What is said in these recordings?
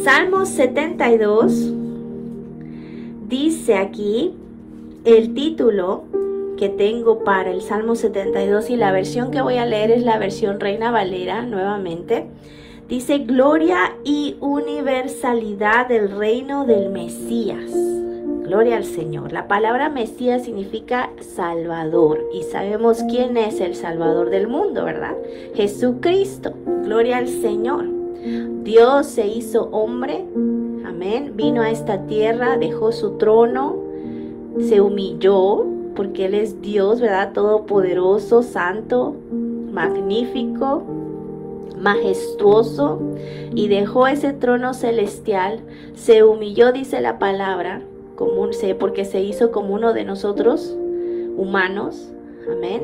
Salmo 72 dice aquí el título que tengo para el Salmo 72 y la versión que voy a leer es la versión Reina Valera nuevamente. Dice: gloria y universalidad del reino del Mesías. Gloria al Señor. La palabra Mesías significa Salvador y sabemos quién es el Salvador del mundo, ¿verdad? Jesucristo. Gloria al Señor. Dios se hizo hombre, amén, vino a esta tierra, dejó su trono, se humilló, porque Él es Dios, ¿verdad? Todopoderoso, santo, magnífico, majestuoso, y dejó ese trono celestial, se humilló, dice la palabra, porque se hizo como uno de nosotros, humanos, amén,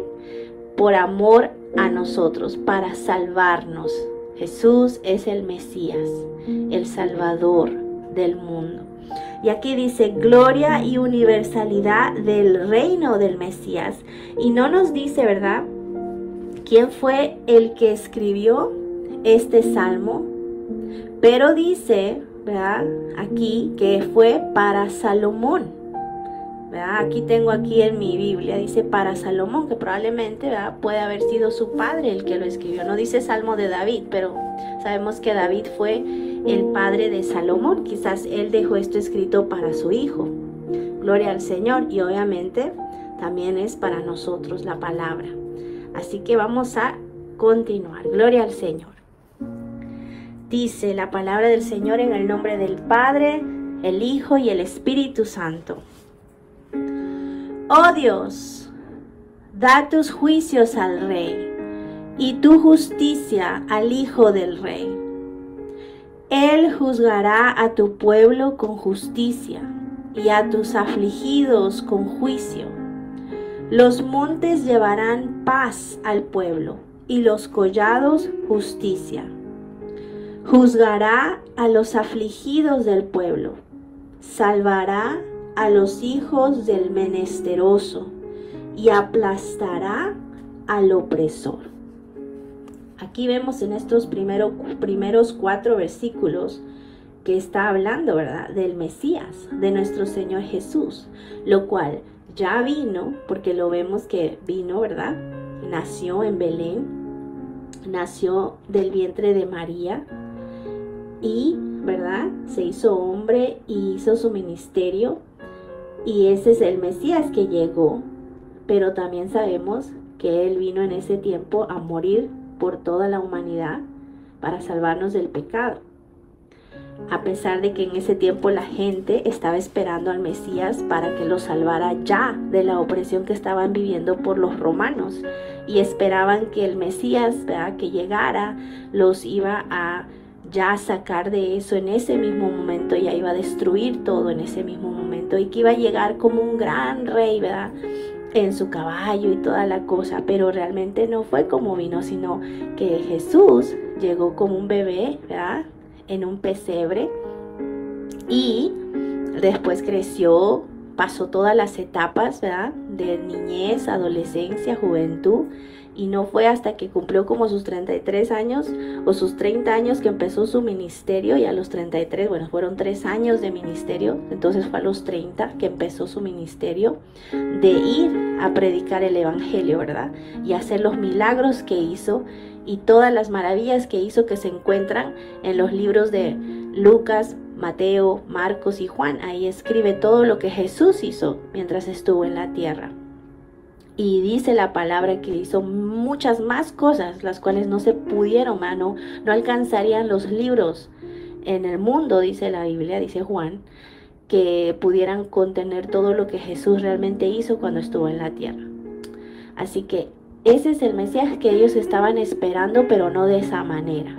por amor a nosotros, para salvarnos. Jesús es el Mesías, el Salvador del mundo. Y aquí dice gloria y universalidad del reino del Mesías. Y no nos dice, ¿verdad?, quién fue el que escribió este salmo. Pero dice, ¿verdad?, aquí que fue para Salomón. ¿Verdad? Aquí tengo en mi Biblia, dice para Salomón, que probablemente, ¿verdad?, puede haber sido su padre el que lo escribió. No dice Salmo de David, pero sabemos que David fue el padre de Salomón. Quizás él dejó esto escrito para su hijo. Gloria al Señor. Y obviamente también es para nosotros la palabra. Así que vamos a continuar. Gloria al Señor. Dice la palabra del Señor en el nombre del Padre, el Hijo y el Espíritu Santo. Oh Dios, da tus juicios al Rey y tu justicia al Hijo del Rey. Él juzgará a tu pueblo con justicia y a tus afligidos con juicio. Los montes llevarán paz al pueblo y los collados justicia. Juzgará a los afligidos del pueblo, salvará a los hijos del menesteroso y aplastará al opresor. Aquí vemos en estos primeros 4 versículos que está hablando, ¿verdad?, del Mesías, de nuestro Señor Jesús, lo cual ya vino, porque lo vemos que vino, ¿verdad? Nació en Belén, nació del vientre de María y, ¿verdad?, se hizo hombre y hizo su ministerio. Y ese es el Mesías que llegó, pero también sabemos que Él vino en ese tiempo a morir por toda la humanidad para salvarnos del pecado. A pesar de que en ese tiempo la gente estaba esperando al Mesías para que los salvara ya de la opresión que estaban viviendo por los romanos. Y esperaban que el Mesías, ¿verdad?, que llegara, los iba a ya sacar de eso en ese mismo momento, ya iba a destruir todo en ese mismo momento y que iba a llegar como un gran rey, ¿verdad?, en su caballo y toda la cosa, pero realmente no fue como vino, sino que Jesús llegó como un bebé, ¿verdad?, en un pesebre y después creció, pasó todas las etapas, ¿verdad?, de niñez, adolescencia, juventud. Y no fue hasta que cumplió como sus 33 años o sus 30 años que empezó su ministerio. Y a los 33, bueno, fueron 3 años de ministerio. Entonces fue a los 30 que empezó su ministerio de ir a predicar el evangelio, ¿verdad? Y hacer los milagros que hizo y todas las maravillas que hizo, que se encuentran en los libros de Lucas, Mateo, Marcos y Juan. Ahí escribe todo lo que Jesús hizo mientras estuvo en la tierra. Y dice la palabra que hizo muchas más cosas, las cuales no se pudieron, no alcanzarían los libros en el mundo, dice la Biblia, dice Juan, que pudieran contener todo lo que Jesús realmente hizo cuando estuvo en la tierra. Así que ese es el Mesías que ellos estaban esperando, pero no de esa manera.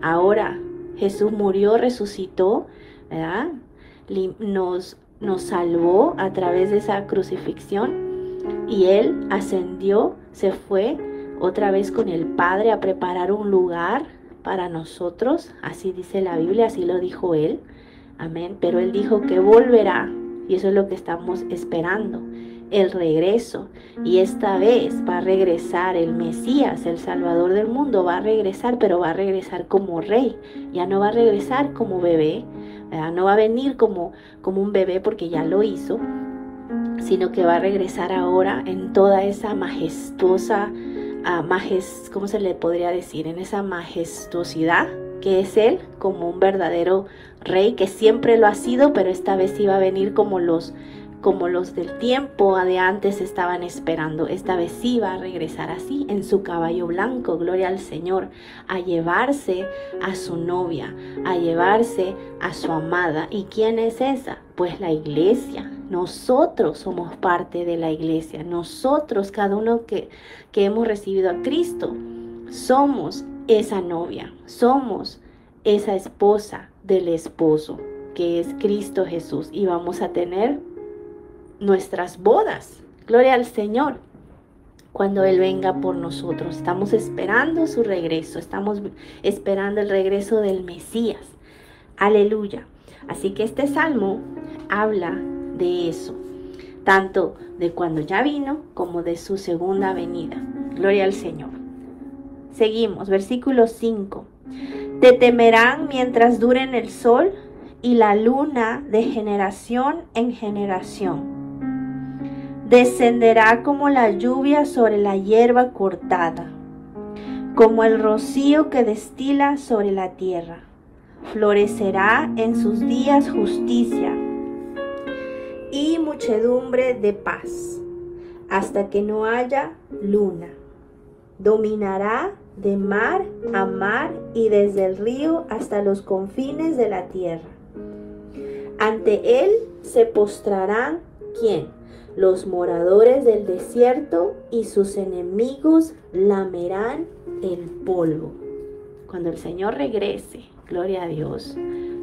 Ahora Jesús murió, resucitó, ¿verdad? Nos salvó a través de esa crucifixión. Y Él ascendió, se fue otra vez con el Padre a preparar un lugar para nosotros. Así dice la Biblia, así lo dijo Él. Amén. Pero Él dijo que volverá. Y eso es lo que estamos esperando. el regreso. Y esta vez va a regresar el Mesías, el Salvador del mundo, va a regresar, pero va a regresar como rey. Ya no va a regresar como bebé, ¿verdad? No va a venir como un bebé porque ya lo hizo, sino que va a regresar ahora en toda esa majestuosa, ¿cómo se le podría decir? En esa majestuosidad que es Él, como un verdadero rey que siempre lo ha sido, pero esta vez iba a venir como los del tiempo de antes estaban esperando. Esta vez sí va a regresar así, en su caballo blanco, gloria al Señor, a llevarse a su novia, a llevarse a su amada. ¿Y quién es esa? Pues la iglesia. Nosotros somos parte de la iglesia. Nosotros, cada uno que hemos recibido a Cristo, somos esa novia, somos esa esposa del esposo, que es Cristo Jesús, y vamos a tener nuestras bodas, gloria al Señor, cuando Él venga por nosotros. Estamos esperando su regreso, estamos esperando el regreso del Mesías, aleluya. Así que este salmo habla de eso, tanto de cuando ya vino como de su segunda venida, gloria al Señor. Seguimos, versículo 5. Te temerán mientras duren el sol y la luna de generación en generación. Descenderá como la lluvia sobre la hierba cortada, como el rocío que destila sobre la tierra. Florecerá en sus días justicia y muchedumbre de paz, hasta que no haya luna. Dominará de mar a mar y desde el río hasta los confines de la tierra. Ante él se postrarán, ¿quién? Los moradores del desierto, y sus enemigos lamerán el polvo. Cuando el Señor regrese, gloria a Dios,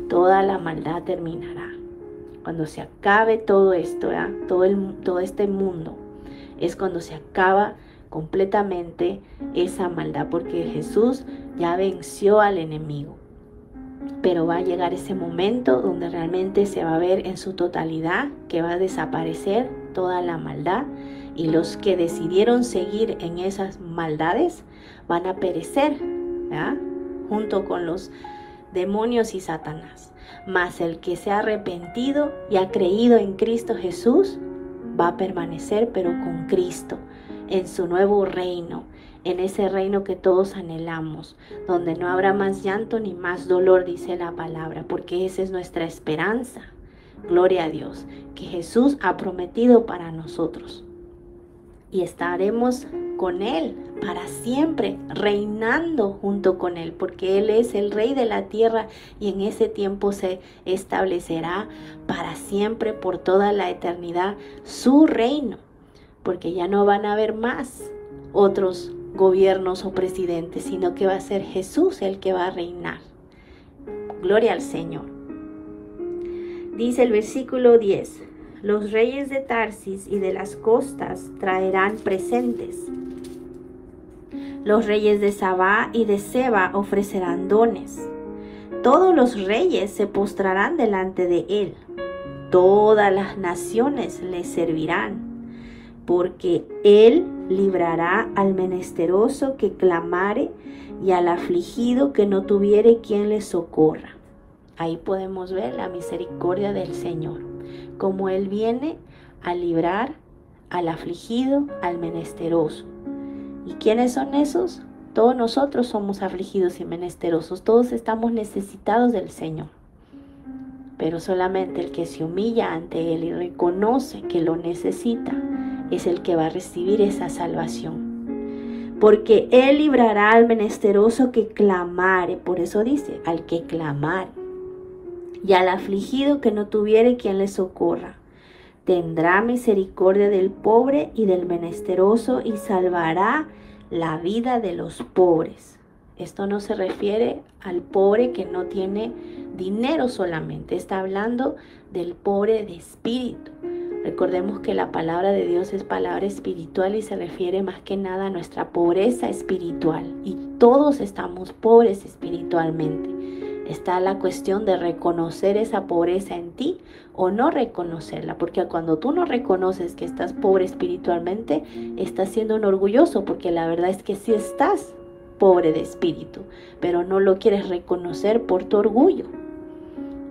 toda la maldad terminará. Cuando se acabe todo esto, ¿verdad? Todo este mundo, es cuando se acaba completamente esa maldad, porque Jesús ya venció al enemigo. Pero va a llegar ese momento donde realmente se va a ver en su totalidad que va a desaparecer toda la maldad, y los que decidieron seguir en esas maldades van a perecer, ¿verdad? Junto con los demonios y Satanás. Mas el que se ha arrepentido y ha creído en Cristo Jesús va a permanecer, pero con Cristo, en su nuevo reino, en ese reino que todos anhelamos, donde no habrá más llanto ni más dolor, dice la palabra, porque esa es nuestra esperanza. Gloria a Dios, que Jesús ha prometido para nosotros. Y estaremos con Él para siempre, reinando junto con Él, porque Él es el Rey de la tierra, y en ese tiempo se establecerá para siempre, por toda la eternidad, su reino, porque ya no van a haber más otros gobiernos o presidentes, sino que va a ser Jesús el que va a reinar. Gloria al Señor. Dice el versículo 10, los reyes de Tarsis y de las costas traerán presentes. Los reyes de Sabá y de Seba ofrecerán dones. Todos los reyes se postrarán delante de él. Todas las naciones le servirán, porque él librará al menesteroso que clamare y al afligido que no tuviere quien le socorra. Ahí podemos ver la misericordia del Señor, como Él viene a librar al afligido, al menesteroso. ¿Y quiénes son esos? Todos nosotros somos afligidos y menesterosos, todos estamos necesitados del Señor. Pero solamente el que se humilla ante Él y reconoce que lo necesita, es el que va a recibir esa salvación. Porque Él librará al menesteroso que clamare, por eso dice, al que clamare, y al afligido que no tuviere quien le socorra. Tendrá misericordia del pobre y del menesteroso, y salvará la vida de los pobres. Esto no se refiere al pobre que no tiene dinero solamente, está hablando del pobre de espíritu. Recordemos que la palabra de Dios es palabra espiritual y se refiere más que nada a nuestra pobreza espiritual. Y todos estamos pobres espiritualmente. Está la cuestión de reconocer esa pobreza en ti o no reconocerla, porque cuando tú no reconoces que estás pobre espiritualmente, estás siendo un orgulloso, porque la verdad es que sí estás pobre de espíritu, pero no lo quieres reconocer por tu orgullo,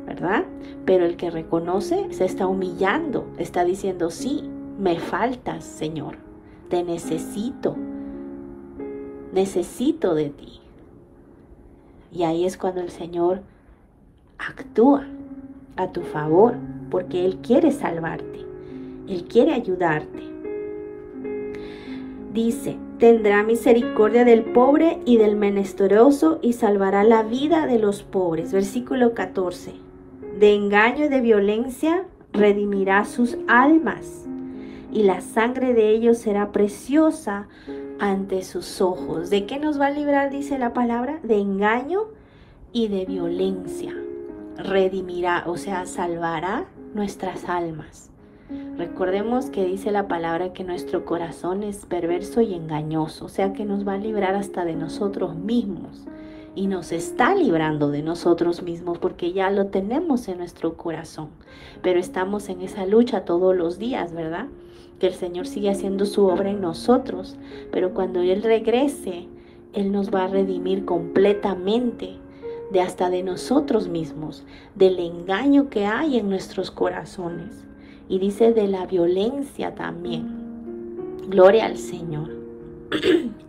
¿verdad? Pero el que reconoce se está humillando, está diciendo, sí, me faltas, Señor, te necesito de ti. Y ahí es cuando el Señor actúa a tu favor, porque Él quiere salvarte, Él quiere ayudarte. Dice, tendrá misericordia del pobre y del menesteroso y salvará la vida de los pobres. Versículo 14. De engaño y de violencia redimirá sus almas, y la sangre de ellos será preciosa ante sus ojos. ¿De qué nos va a librar? Dice la palabra, de engaño y de violencia. Redimirá, o sea, salvará nuestras almas. Recordemos que dice la palabra que nuestro corazón es perverso y engañoso, o sea que nos va a librar hasta de nosotros mismos. Y nos está librando de nosotros mismos porque ya lo tenemos en nuestro corazón. Pero estamos en esa lucha todos los días, ¿verdad? Que el Señor sigue haciendo su obra en nosotros. Pero cuando Él regrese, Él nos va a redimir completamente de hasta de nosotros mismos, del engaño que hay en nuestros corazones. Y dice de la violencia también. Gloria al Señor.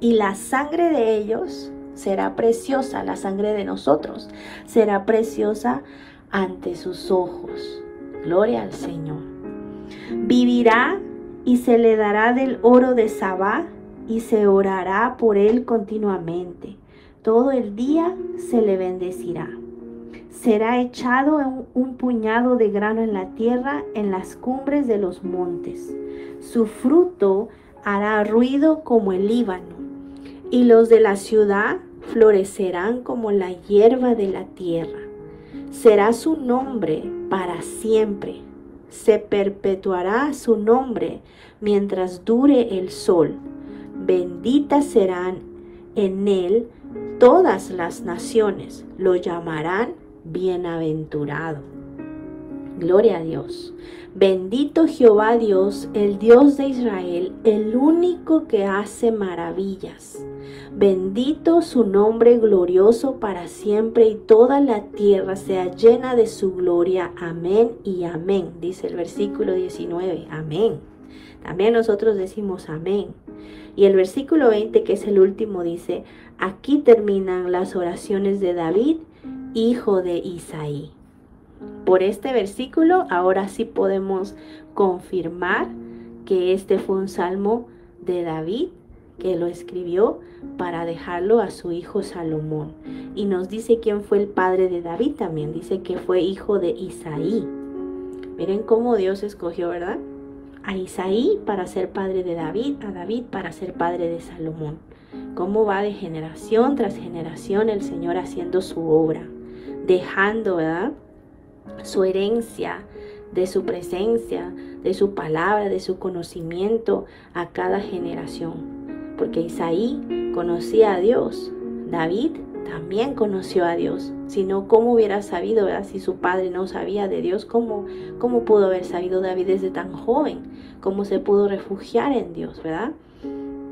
Y la sangre de ellos será preciosa, la sangre de nosotros será preciosa ante sus ojos. Gloria al Señor. Vivirá y se le dará del oro de Sabá y se orará por él continuamente. Todo el día se le bendecirá. Será echado un puñado de grano en la tierra, en las cumbres de los montes. Su fruto hará ruido como el Líbano, y los de la ciudad florecerán como la hierba de la tierra. Será su nombre para siempre. Se perpetuará su nombre mientras dure el sol. Benditas serán en él todas las naciones. Lo llamarán bienaventurado. Gloria a Dios. Bendito Jehová Dios, el Dios de Israel, el único que hace maravillas. Bendito su nombre glorioso para siempre, y toda la tierra sea llena de su gloria. Amén y amén. Dice el versículo 19. Amén. También nosotros decimos amén. Y el versículo 20, que es el último, dice, aquí terminan las oraciones de David, hijo de Isaí. Por este versículo, ahora sí podemos confirmar que este fue un salmo de David, que lo escribió para dejarlo a su hijo Salomón. Y nos dice quién fue el padre de David también. Dice que fue hijo de Isaí. Miren cómo Dios escogió, ¿verdad? A Isaí para ser padre de David, a David para ser padre de Salomón. Cómo va de generación tras generación el Señor haciendo su obra, dejando, ¿verdad?, su herencia de su presencia, de su palabra, de su conocimiento a cada generación. Porque Isaí conocía a Dios, David también conoció a Dios. Si no, ¿cómo hubiera sabido, verdad? Si su padre no sabía de Dios, ¿cómo pudo haber sabido David desde tan joven? ¿Cómo se pudo refugiar en Dios, verdad?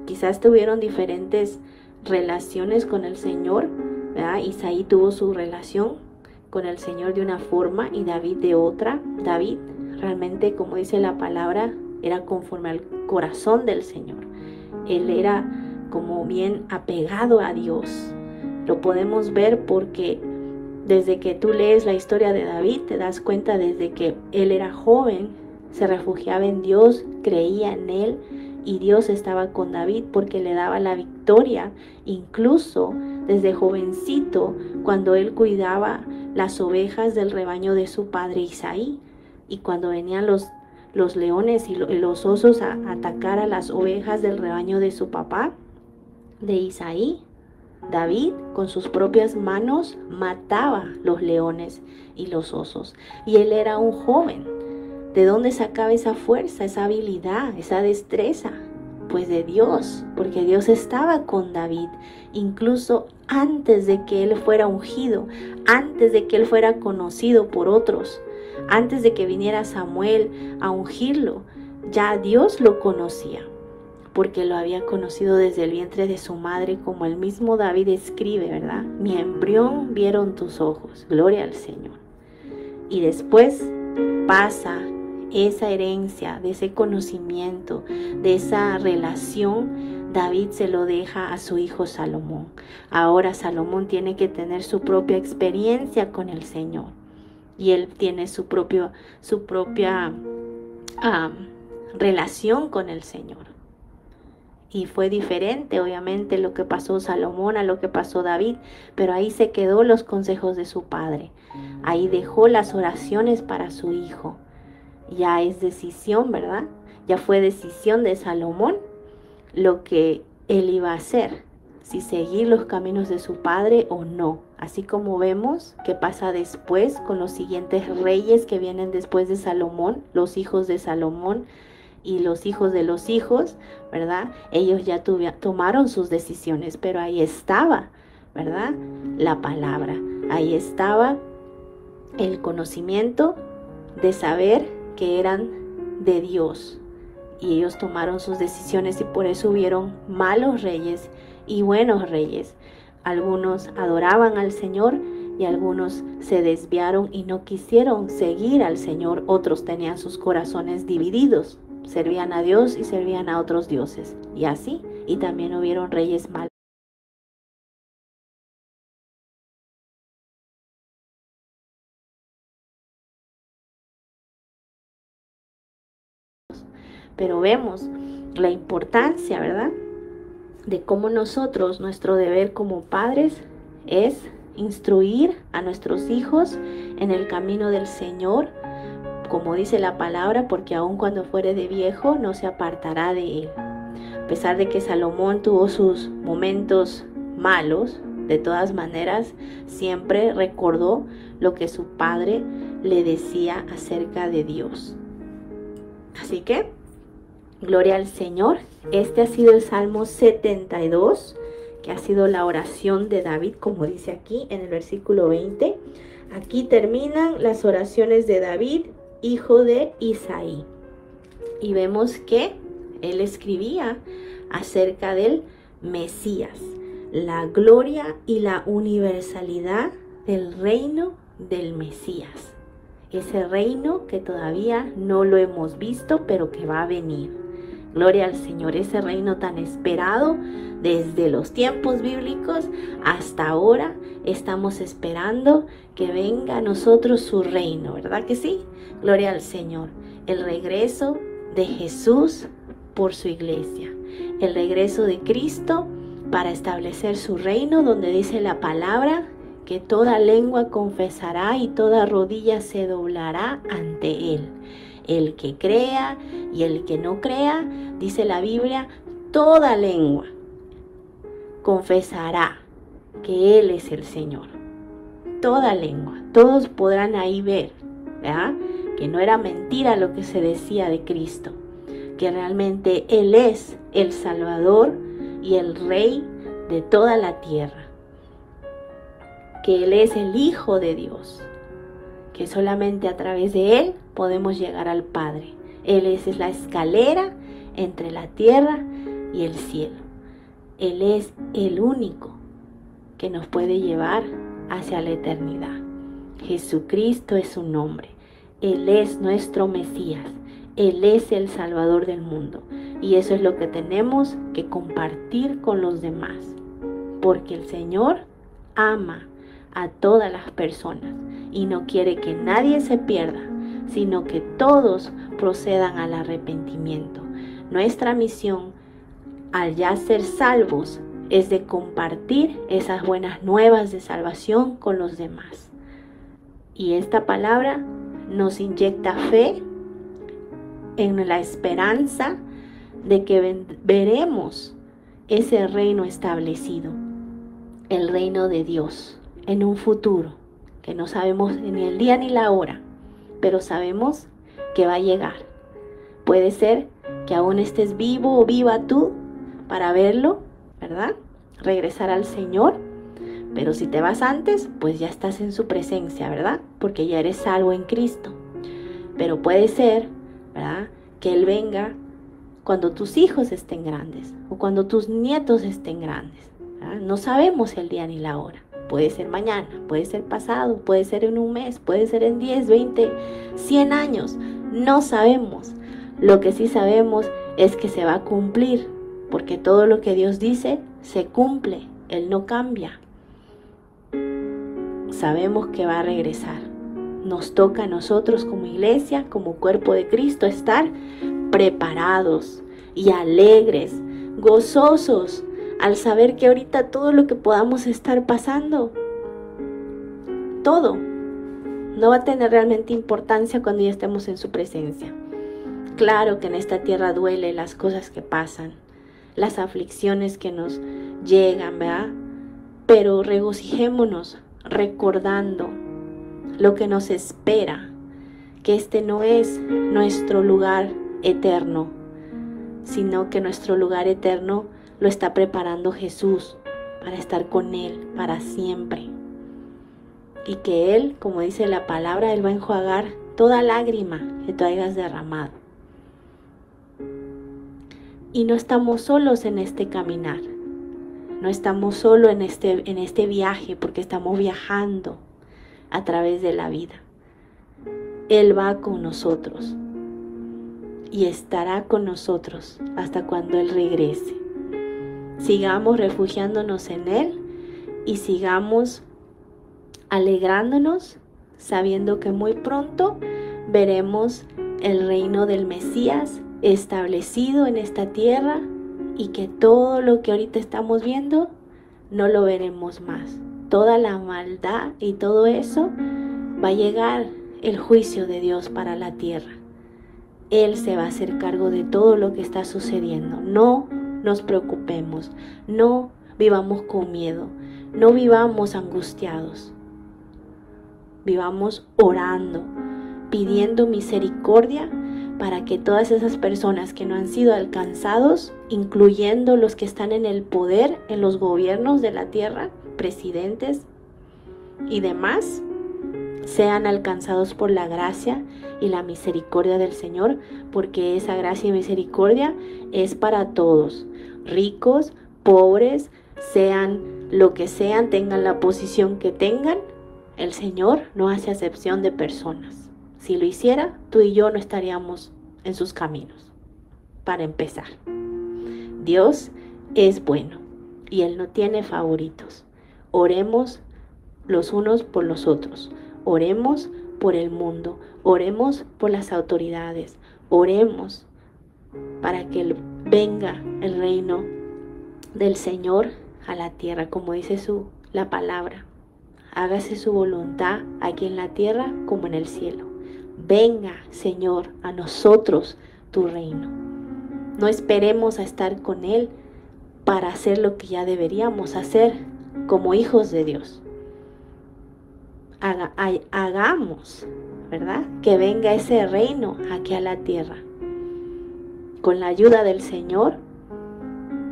Quizás tuvieron diferentes relaciones con el Señor, ¿verdad? Isaí tuvo su relación con el Señor de una forma y David de otra. David realmente, como dice la palabra, era conforme al corazón del Señor. Él era como bien apegado a Dios. Lo podemos ver porque desde que tú lees la historia de David, te das cuenta desde que él era joven, se refugiaba en Dios, creía en él, y Dios estaba con David porque le daba la victoria, incluso desde jovencito, cuando él cuidaba las ovejas del rebaño de su padre Isaí. Y cuando venían los leones y los osos a atacar a las ovejas del rebaño de su papá, de Isaí, David con sus propias manos mataba los leones y los osos. Y él era un joven. ¿De dónde sacaba esa fuerza, esa habilidad, esa destreza? Pues de Dios, porque Dios estaba con David, incluso antes de que él fuera ungido, antes de que él fuera conocido por otros. Antes de que viniera Samuel a ungirlo, ya Dios lo conocía, porque lo había conocido desde el vientre de su madre, como el mismo David escribe, ¿verdad? Mi embrión vieron tus ojos, gloria al Señor. Y después pasa esa herencia, de ese conocimiento, de esa relación, David se lo deja a su hijo Salomón. Ahora Salomón tiene que tener su propia experiencia con el Señor. Y él tiene su propia relación con el Señor. Y fue diferente, obviamente, lo que pasó Salomón a lo que pasó David, pero ahí se quedó los consejos de su padre. Ahí dejó las oraciones para su hijo. Ya es decisión, ¿verdad? Ya fue decisión de Salomón lo que él iba a hacer, si seguir los caminos de su padre o no. Así como vemos que pasa después con los siguientes reyes que vienen después de Salomón, los hijos de Salomón y los hijos de los hijos, ¿verdad? Ellos ya tomaron sus decisiones, pero ahí estaba, ¿verdad? La palabra, ahí estaba el conocimiento de saber que eran de Dios, y ellos tomaron sus decisiones, y por eso hubieron malos reyes y buenos reyes. Algunos adoraban al Señor y algunos se desviaron y no quisieron seguir al Señor. Otros tenían sus corazones divididos, servían a Dios y servían a otros dioses, y así. Y también hubieron reyes malos. Pero vemos la importancia, ¿verdad?, de cómo nosotros, nuestro deber como padres es instruir a nuestros hijos en el camino del Señor, como dice la palabra, porque aun cuando fuere de viejo no se apartará de él. A pesar de que Salomón tuvo sus momentos malos, de todas maneras siempre recordó lo que su padre le decía acerca de Dios. Así que gloria al Señor. Este ha sido el Salmo 72, que ha sido la oración de David, como dice aquí en el versículo 20. Aquí terminan las oraciones de David, hijo de Isaí. Y vemos que él escribía acerca del Mesías, la gloria y la universalidad del reino del Mesías. Ese reino que todavía no lo hemos visto, pero que va a venir. Gloria al Señor, ese reino tan esperado desde los tiempos bíblicos hasta ahora. Estamos esperando que venga a nosotros su reino, ¿verdad que sí? Gloria al Señor. El regreso de Jesús por su iglesia. El regreso de Cristo para establecer su reino, donde dice la palabra que toda lengua confesará y toda rodilla se doblará ante Él. El que crea y el que no crea, dice la Biblia, toda lengua confesará que Él es el Señor. Toda lengua, todos podrán ahí ver, ¿verdad?, que no era mentira lo que se decía de Cristo, que realmente Él es el Salvador y el Rey de toda la tierra, que Él es el Hijo de Dios, que solamente a través de Él podemos llegar al Padre. Él es la escalera entre la tierra y el cielo. Él es el único que nos puede llevar hacia la eternidad. Jesucristo es su nombre. Él es nuestro Mesías. Él es el Salvador del mundo. Y eso es lo que tenemos que compartir con los demás. Porque el Señor ama a todas las personas y no quiere que nadie se pierda, sino que todos procedan al arrepentimiento. Nuestra misión, al ya ser salvos, es de compartir esas buenas nuevas de salvación con los demás. Y esta palabra nos inyecta fe en la esperanza de que veremos ese reino establecido, el reino de Dios, en un futuro que no sabemos ni el día ni la hora, pero sabemos que va a llegar. Puede ser que aún estés vivo o viva tú para verlo, ¿verdad?, regresar al Señor, pero si te vas antes, pues ya estás en su presencia, ¿verdad?, porque ya eres salvo en Cristo. Pero puede ser, ¿verdad?, que Él venga cuando tus hijos estén grandes o cuando tus nietos estén grandes, ¿verdad? No sabemos el día ni la hora. Puede ser mañana, puede ser pasado, puede ser en un mes, puede ser en 10, 20, 100 años. No sabemos. Lo que sí sabemos es que se va a cumplir, porque todo lo que Dios dice se cumple. Él no cambia. Sabemos que va a regresar. Nos toca a nosotros como iglesia, como cuerpo de Cristo, estar preparados y alegres, gozosos, al saber que ahorita todo lo que podamos estar pasando, todo, no va a tener realmente importancia cuando ya estemos en su presencia. Claro que en esta tierra duele las cosas que pasan, las aflicciones que nos llegan, ¿verdad? Pero regocijémonos recordando lo que nos espera, que este no es nuestro lugar eterno, sino que nuestro lugar eterno lo está preparando Jesús para estar con Él para siempre. Y que Él, como dice la palabra, Él va a enjuagar toda lágrima que tú hayas derramado. Y no estamos solos en este caminar. No estamos solos en este viaje, porque estamos viajando a través de la vida. Él va con nosotros y estará con nosotros hasta cuando Él regrese. Sigamos refugiándonos en Él y sigamos alegrándonos, sabiendo que muy pronto veremos el reino del Mesías establecido en esta tierra, y que todo lo que ahorita estamos viendo no lo veremos más. Toda la maldad y todo eso, va a llegar el juicio de Dios para la tierra. Él se va a hacer cargo de todo lo que está sucediendo. No nos preocupemos, no vivamos con miedo, no vivamos angustiados. Vivamos orando, pidiendo misericordia para que todas esas personas que no han sido alcanzados, incluyendo los que están en el poder, en los gobiernos de la tierra, presidentes y demás, sean alcanzados por la gracia y la misericordia del Señor, porque esa gracia y misericordia es para todos, ricos, pobres, sean lo que sean, tengan la posición que tengan. El Señor no hace acepción de personas. Si lo hiciera, tú y yo no estaríamos en sus caminos. Para empezar, Dios es bueno y Él no tiene favoritos. Oremos los unos por los otros. Oremos por el mundo. Oremos por las autoridades. Oremos para que venga el reino del Señor a la tierra, como dice la palabra. Hágase su voluntad aquí en la tierra como en el cielo. Venga, Señor, a nosotros tu reino. No esperemos a estar con Él para hacer lo que ya deberíamos hacer como hijos de Dios. Hagamos, ¿verdad?, que venga ese reino aquí a la tierra. Con la ayuda del Señor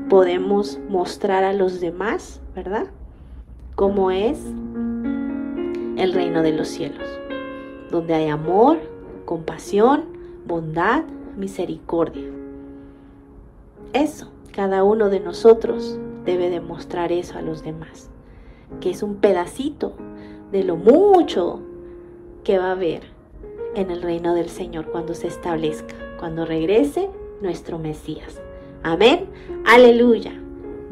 podemos mostrar a los demás, ¿verdad?, cómo es el reino de los cielos, donde hay amor, compasión, bondad, misericordia. Eso, cada uno de nosotros debe demostrar eso a los demás, que es un pedacito de lo mucho que va a haber en el reino del Señor cuando se establezca, cuando regrese nuestro Mesías. Amén, aleluya,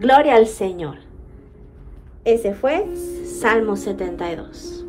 gloria al Señor. Ese fue Salmo 72.